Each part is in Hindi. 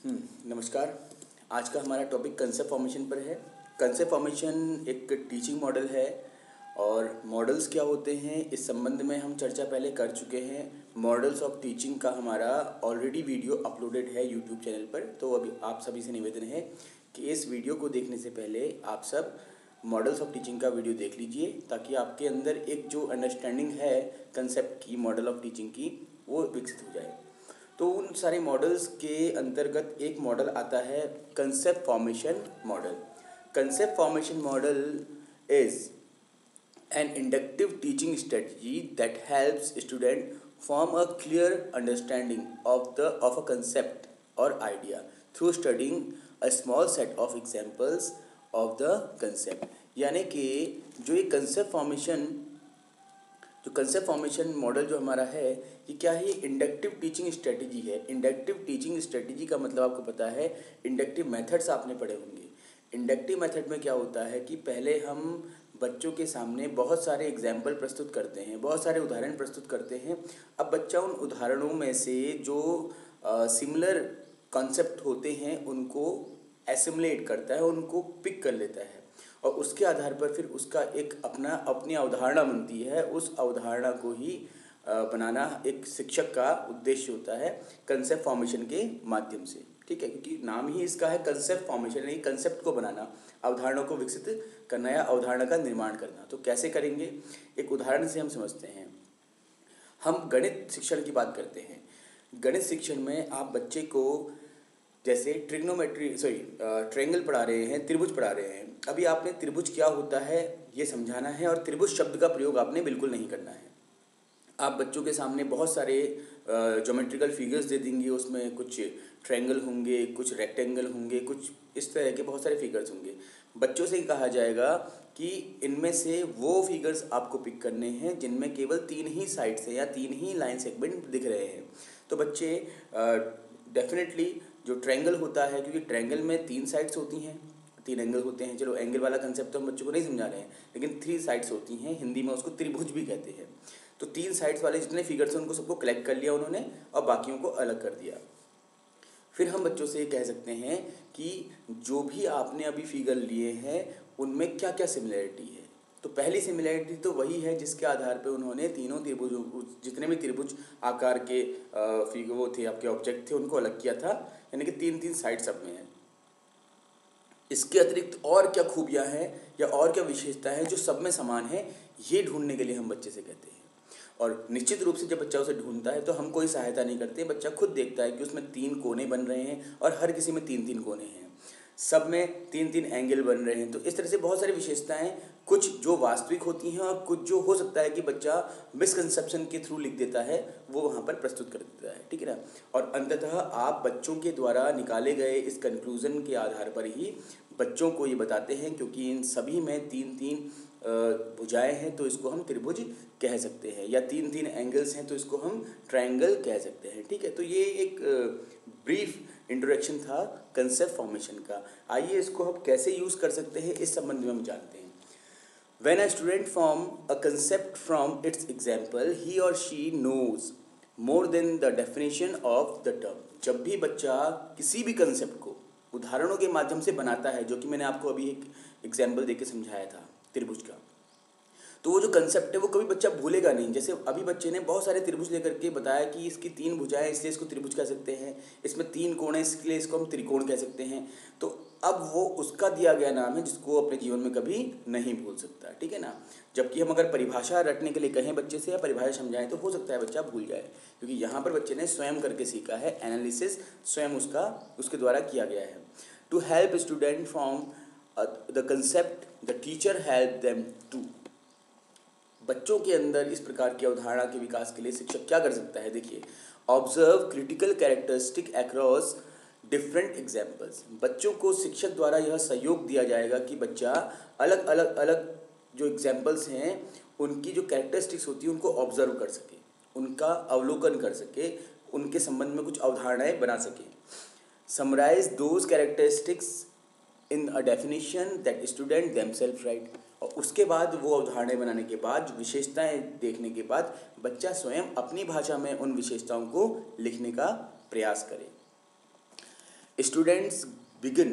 नमस्कार। आज का हमारा टॉपिक कंसेप्ट फॉर्मेशन पर है। कंसेप्ट फॉर्मेशन एक टीचिंग मॉडल है और मॉडल्स क्या होते हैं इस संबंध में हम चर्चा पहले कर चुके हैं। मॉडल्स ऑफ टीचिंग का हमारा ऑलरेडी वीडियो अपलोडेड है यूट्यूब चैनल पर। तो अभी आप सभी से निवेदन है कि इस वीडियो को देखने से पहले आप सब मॉडल्स ऑफ टीचिंग का वीडियो देख लीजिए, ताकि आपके अंदर एक जो अंडरस्टैंडिंग है कंसेप्ट की, मॉडल ऑफ टीचिंग की, वो विकसित हो जाए। तो उन सारे मॉडल्स के अंतर्गत एक मॉडल आता है concept formation model. Concept formation model is an inductive teaching strategy that helps student form a clear understanding of a concept or idea through studying a small set of examples of the concept। यानी कि जो कंसेप्ट फॉर्मेशन मॉडल जो हमारा है, ये क्या है? ये इंडक्टिव टीचिंग स्ट्रेटजी है। इंडक्टिव टीचिंग स्ट्रेटजी का मतलब आपको पता है, इंडक्टिव मेथड्स आपने पढ़े होंगे। इंडक्टिव मेथड में क्या होता है कि पहले हम बच्चों के सामने बहुत सारे एग्जाम्पल प्रस्तुत करते हैं, बहुत सारे उदाहरण प्रस्तुत करते हैं। अब बच्चा उन उदाहरणों में से जो सिमिलर कॉन्सेप्ट होते हैं उनको एसिमुलेट करता है, उनको पिक कर लेता है और उसके आधार पर फिर उसका एक अपनी अवधारणा बनती है। उस अवधारणा को ही बनाना एक शिक्षक का उद्देश्य होता है कंसेप्ट फॉर्मेशन के माध्यम से। ठीक है, क्योंकि नाम ही इसका है कंसेप्ट फॉर्मेशन, यानी कंसेप्ट को बनाना, अवधारणा को विकसित करना या अवधारणा का निर्माण करना। तो कैसे करेंगे, एक उदाहरण से हम समझते हैं। हम गणित शिक्षण की बात करते हैं। गणित शिक्षण में आप बच्चे को जैसे ट्रायंगल पढ़ा रहे हैं, त्रिभुज पढ़ा रहे हैं। अभी आपने त्रिभुज क्या होता है ये समझाना है और त्रिभुज शब्द का प्रयोग आपने बिल्कुल नहीं करना है। आप बच्चों के सामने बहुत सारे ज्योमेट्रिकल फिगर्स दे देंगे, उसमें कुछ ट्रायंगल होंगे, कुछ रेक्टेंगल होंगे, कुछ इस तरह के बहुत सारे फिगर्स होंगे। बच्चों से कहा जाएगा कि इनमें से वो फिगर्स आपको पिक करने हैं जिनमें केवल 3 ही साइड्स हैं या 3 ही लाइन सेगमेंट दिख रहे हैं। तो बच्चे डेफिनेटली जो ट्रायंगल होता है, क्योंकि ट्रायंगल में 3 साइड्स होती हैं, 3 एंगल होते हैं। चलो एंगल वाला कंसेप्ट तो हम बच्चों को नहीं समझा रहे हैं, लेकिन 3 साइड्स होती हैं। हिंदी में उसको त्रिभुज भी कहते हैं। तो 3 साइड्स वाले जितने फिगर्स हैं उनको सबको कलेक्ट कर लिया उन्होंने और बाकियों को अलग कर दिया। फिर हम बच्चों से ये कह सकते हैं कि जो भी आपने अभी फिगर लिए हैं उनमें क्या क्या सिमिलैरिटी है। तो पहली सिमिलैरिटी तो वही है जिसके आधार पे उन्होंने तीनों त्रिभुज, जितने भी त्रिभुज आकार के फिगर वो थे, आपके ऑब्जेक्ट थे, उनको अलग किया था। यानी कि 3-3 साइड सब में है। इसके अतिरिक्त और क्या खूबियाँ हैं या और क्या विशेषता है जो सब में समान है, ये ढूंढने के लिए हम बच्चे से कहते हैं। और निश्चित रूप से जब बच्चा उसे ढूंढता है तो हम कोई सहायता नहीं करते, बच्चा खुद देखता है कि उसमें 3 कोने बन रहे हैं और हर किसी में 3-3 कोने हैं, सब में 3-3 एंगल बन रहे हैं। तो इस तरह से बहुत सारी विशेषताएं, कुछ जो वास्तविक होती हैं और कुछ जो हो सकता है कि बच्चा मिसकंसेप्शन के थ्रू लिख देता है, वो वहाँ पर प्रस्तुत कर देता है। ठीक है ना। और अंततः आप बच्चों के द्वारा निकाले गए इस कंक्लूजन के आधार पर ही बच्चों को ये बताते हैं, क्योंकि इन सभी में 3-3 भुजाएं हैं तो इसको हम त्रिभुज कह सकते हैं, या 3-3 एंगल्स हैं तो इसको हम ट्रायंगल कह सकते हैं। ठीक है, तो ये एक ब्रीफ इंट्रोडक्शन था कंसेप्ट फॉर्मेशन का। आइए इसको हम कैसे यूज़ कर सकते हैं इस संबंध में हम जानते हैं। When a student form a concept from its example, he or she knows more than the definition of the term। जब भी बच्चा किसी भी कंसेप्ट को उदाहरणों के माध्यम से बनाता है, जो कि मैंने आपको अभी एक एग्जाम्पल देके समझाया था त्रिभुज का, तो वो जो कंसेप्ट है वो कभी बच्चा भूलेगा नहीं। जैसे अभी बच्चे ने बहुत सारे त्रिभुज लेकर के बताया कि इसकी 3 भुजाएं इसलिए इसको त्रिभुज कह सकते हैं, इसमें 3 कोण है इसलिए इसको हम त्रिकोण कह सकते हैं। तो अब वो उसका दिया गया नाम है जिसको अपने जीवन में कभी नहीं भूल सकता। ठीक है ना। जबकि हम अगर परिभाषा रटने के लिए कहें बच्चे से या परिभाषा समझाएं तो हो सकता है बच्चा भूल जाए, क्योंकि यहाँ पर बच्चे ने स्वयं करके सीखा है, एनालिसिस स्वयं उसके द्वारा किया गया है। To help student from the concept the teacher help them to. बच्चों के अंदर इस प्रकार की अवधारणा के विकास के लिए शिक्षक क्या कर सकता है? देखिए, observe critical characteristic across different examples. बच्चों को शिक्षक द्वारा यह सहयोग दिया जाएगा कि बच्चा अलग अलग जो एग्जाम्पल्स हैं उनकी जो कैरेक्टरिस्टिक्स होती है उनको ऑब्जर्व कर सके, उनका अवलोकन कर सके, उनके संबंध में कुछ अवधारणाएं बना सके। Summarise those characteristics in a definition that student themselves write. और उसके बाद वो अवधारणाएं बनाने के बाद, विशेषताएं देखने के बाद, बच्चा स्वयं अपनी भाषा में उन विशेषताओं को लिखने का प्रयास करे। Students begin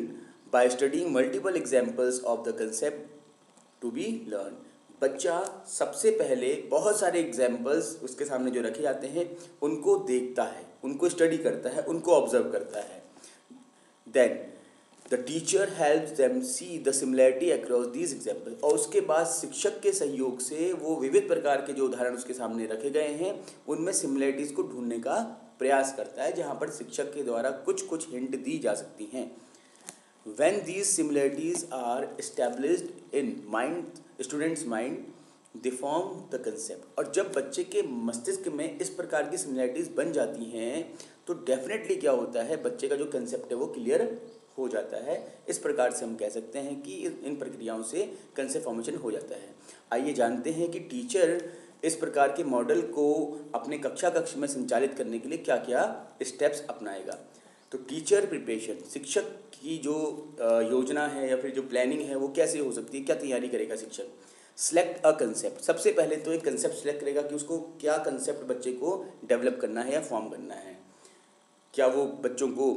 by studying multiple examples of the concept to be learn. बच्चा सबसे पहले बहुत सारे एग्जाम्पल्स उसके सामने जो रखे जाते हैं उनको देखता है, उनको स्टडी करता है, उनको ऑब्जर्व करता है। Then the teacher helps them see the similarity across these example, और उसके बाद शिक्षक के सहयोग से वो विविध प्रकार के जो उदाहरण उसके सामने रखे गए हैं उनमें सिमिलैरिटीज़ को ढूंढने का प्रयास करता है, जहाँ पर शिक्षक के द्वारा कुछ कुछ हिंट दी जा सकती हैं। When these similarities are established in student's mind, they form the concept। और जब बच्चे के मस्तिष्क में इस प्रकार की सिमिलैरिटीज़ बन जाती हैं तो डेफिनेटली क्या होता है, बच्चे का जो कंसेप्ट है वो क्लियर हो जाता है। इस प्रकार से हम कह सकते हैं कि इन प्रक्रियाओं से कंसेप्ट फॉर्मेशन हो जाता है। आइए जानते हैं कि टीचर इस प्रकार के मॉडल को अपने कक्ष में संचालित करने के लिए क्या क्या स्टेप्स अपनाएगा। तो टीचर प्रिपरेशन, शिक्षक की जो योजना है या फिर जो प्लानिंग है वो कैसे हो सकती है, क्या तैयारी करेगा शिक्षक। सिलेक्ट अ कंसेप्ट, सबसे पहले तो एक कंसेप्ट सिलेक्ट करेगा कि उसको क्या कंसेप्ट बच्चे को डेवलप करना है या फॉर्म करना है। क्या वो बच्चों को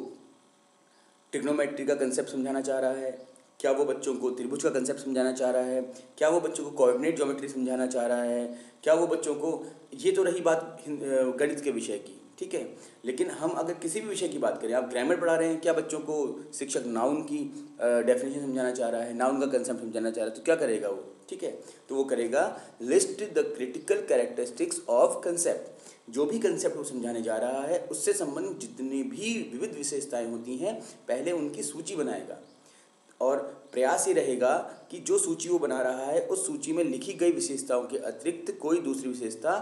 ट्रिग्नोमेट्री का कंसेप्ट समझाना चाह रहा है, क्या वो बच्चों को त्रिभुज का कंसेप्ट समझाना चाह रहा है, क्या वो बच्चों को कोऑर्डिनेट ज्योमेट्री समझाना चाह रहा है, क्या वो बच्चों को, ये तो रही बात गणित के विषय की, ठीक है। लेकिन हम अगर किसी भी विषय की बात करें, आप ग्रामर पढ़ा रहे हैं, क्या बच्चों को शिक्षक नाउन की डेफिनेशन समझाना चाह रहा है, नाउन का कंसेप्ट समझाना चाह रहा है, तो क्या करेगा वो, ठीक है। तो वो करेगा list the critical characteristics of concept, जो भी कंसेप्ट वो समझाने जा रहा है उससे संबंधित जितनी भी विविध विशेषताएं होती हैं पहले उनकी सूची बनाएगा, और प्रयास ये रहेगा कि जो सूची वो बना रहा है उस सूची में लिखी गई विशेषताओं के अतिरिक्त कोई दूसरी विशेषता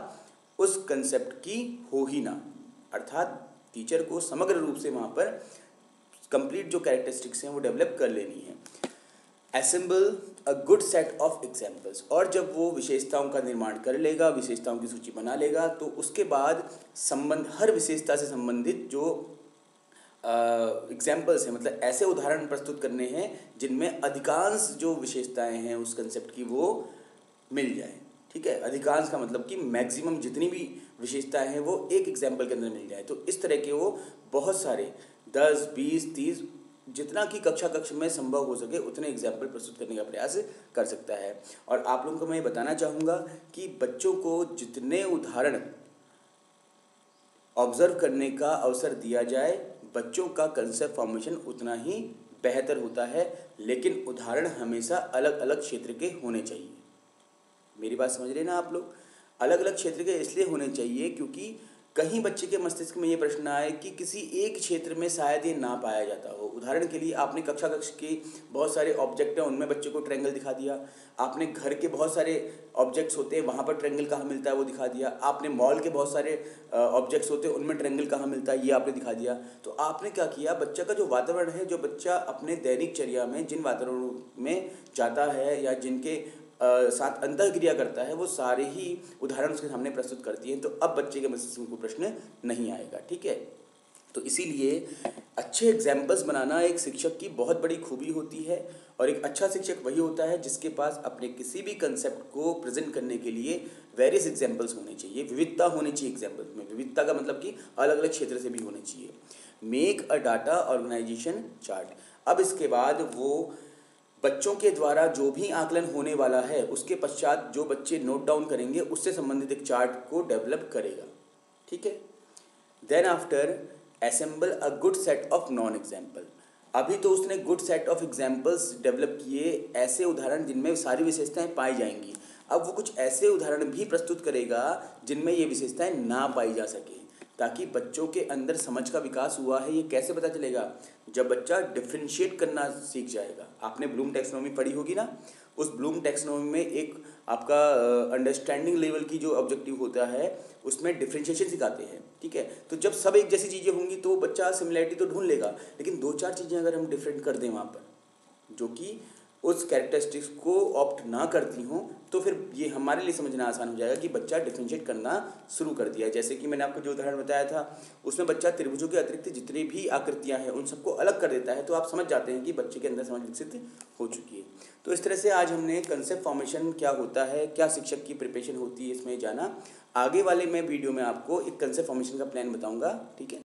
उस कंसेप्ट की हो ही ना। अर्थात टीचर को समग्र रूप से वहाँ पर कंप्लीट जो कैरेक्टरिस्टिक्स हैं वो डेवलप कर लेनी है। Assemble a good set of examples, और जब वो विशेषताओं का निर्माण कर लेगा, विशेषताओं की सूची बना लेगा, तो उसके बाद हर विशेषता से संबंधित जो एग्जाम्पल्स हैं, मतलब ऐसे उदाहरण प्रस्तुत करने हैं जिनमें अधिकांश जो विशेषताएं हैं उस कंसेप्ट की वो मिल जाए, ठीक है। अधिकांश का मतलब कि मैक्सिमम जितनी भी विशेषताएं हैं वो एक एग्जाम्पल के अंदर मिल जाए। तो इस तरह के वो बहुत सारे 10, 20, 30 जितना कि कक्ष में संभव हो सके उतने एग्जाम्पल प्रस्तुत करने का प्रयास कर सकता है। और आप लोगों को मैं बताना चाहूँगा कि बच्चों को जितने उदाहरण ऑब्जर्व करने का अवसर दिया जाए, बच्चों का कंसेप्ट फॉर्मेशन उतना ही बेहतर होता है, लेकिन उदाहरण हमेशा अलग अलग क्षेत्र के होने चाहिए। मेरी बात समझ रहे हैं ना आप लोग। अलग अलग क्षेत्र के इसलिए होने चाहिए क्योंकि कहीं बच्चे के मस्तिष्क में ये प्रश्न आए कि किसी एक क्षेत्र में शायद ये ना पाया जाता हो। उदाहरण के लिए आपने कक्ष के बहुत सारे ऑब्जेक्ट हैं उनमें बच्चे को ट्रायंगल दिखा दिया, आपने घर के बहुत सारे ऑब्जेक्ट्स होते हैं वहाँ पर ट्रायंगल कहाँ मिलता है वो दिखा दिया, आपने मॉल के बहुत सारे ऑब्जेक्ट्स होते हैं उनमें ट्रायंगल कहाँ मिलता है ये आपने दिखा दिया। तो आपने क्या किया, बच्चा का जो वातावरण है, जो बच्चा अपने दैनिक चर्या में जिन वातावरणों में जाता है या जिनके साथ अंतःक्रिया करता है, वो सारे ही उदाहरण उसके सामने प्रस्तुत करती हैं। तो अब बच्चे के मस्तिष्क में कोई प्रश्न नहीं आएगा, ठीक है। तो इसीलिए अच्छे एग्जाम्पल्स बनाना एक शिक्षक की बहुत बड़ी खूबी होती है, और एक अच्छा शिक्षक वही होता है जिसके पास अपने किसी भी कंसेप्ट को प्रेजेंट करने के लिए वेरियस एग्जाम्पल्स होने चाहिए, विविधता होनी चाहिए एग्जाम्पल्स में। विविधता का मतलब कि अलग अलग क्षेत्र से भी होने चाहिए। Make a data organisation chart, अब इसके बाद वो बच्चों के द्वारा जो भी आकलन होने वाला है उसके पश्चात जो बच्चे नोट डाउन करेंगे उससे संबंधित एक चार्ट को डेवलप करेगा, ठीक है। Then after assemble a good set of non example, अभी तो उसने good set of examples develop किए, ऐसे उदाहरण जिनमें सारी विशेषताएं पाई जाएंगी। अब वो कुछ ऐसे उदाहरण भी प्रस्तुत करेगा जिनमें ये विशेषताएं ना पाई जा सके, ताकि बच्चों के अंदर समझ का विकास हुआ है ये कैसे पता चलेगा, जब बच्चा डिफ्रेंशिएट करना सीख जाएगा। आपने ब्लूम टैक्सोनॉमी पढ़ी होगी ना, उस ब्लूम टैक्सोनॉमी में एक आपका अंडरस्टैंडिंग लेवल की जो ऑब्जेक्टिव होता है उसमें डिफ्रेंशिएशन सिखाते हैं, ठीक है। तो जब सब एक जैसी चीज़ें होंगी तो बच्चा सिमिलैरिटी तो ढूंढ लेगा, लेकिन 2-4 चीज़ें अगर हम डिफरेंट कर दें वहाँ पर जो कि उस कैरेक्टरिस्टिक्स को ऑप्ट ना करती हों, तो फिर ये हमारे लिए समझना आसान हो जाएगा कि बच्चा डिफ्रेंशिएट करना शुरू कर दिया है। जैसे कि मैंने आपको जो उदाहरण बताया था उसमें बच्चा त्रिभुजों के अतिरिक्त जितनी भी आकृतियां हैं उन सबको अलग कर देता है, तो आप समझ जाते हैं कि बच्चे के अंदर समझ विकसित हो चुकी है। तो इस तरह से आज हमने कंसेप्ट फॉर्मेशन क्या होता है, क्या शिक्षक की प्रिपरेशन होती है, इसमें जाना। आगे वाले मैं वीडियो में आपको एक कंसेप्ट फॉर्मेशन का प्लान बताऊँगा, ठीक है।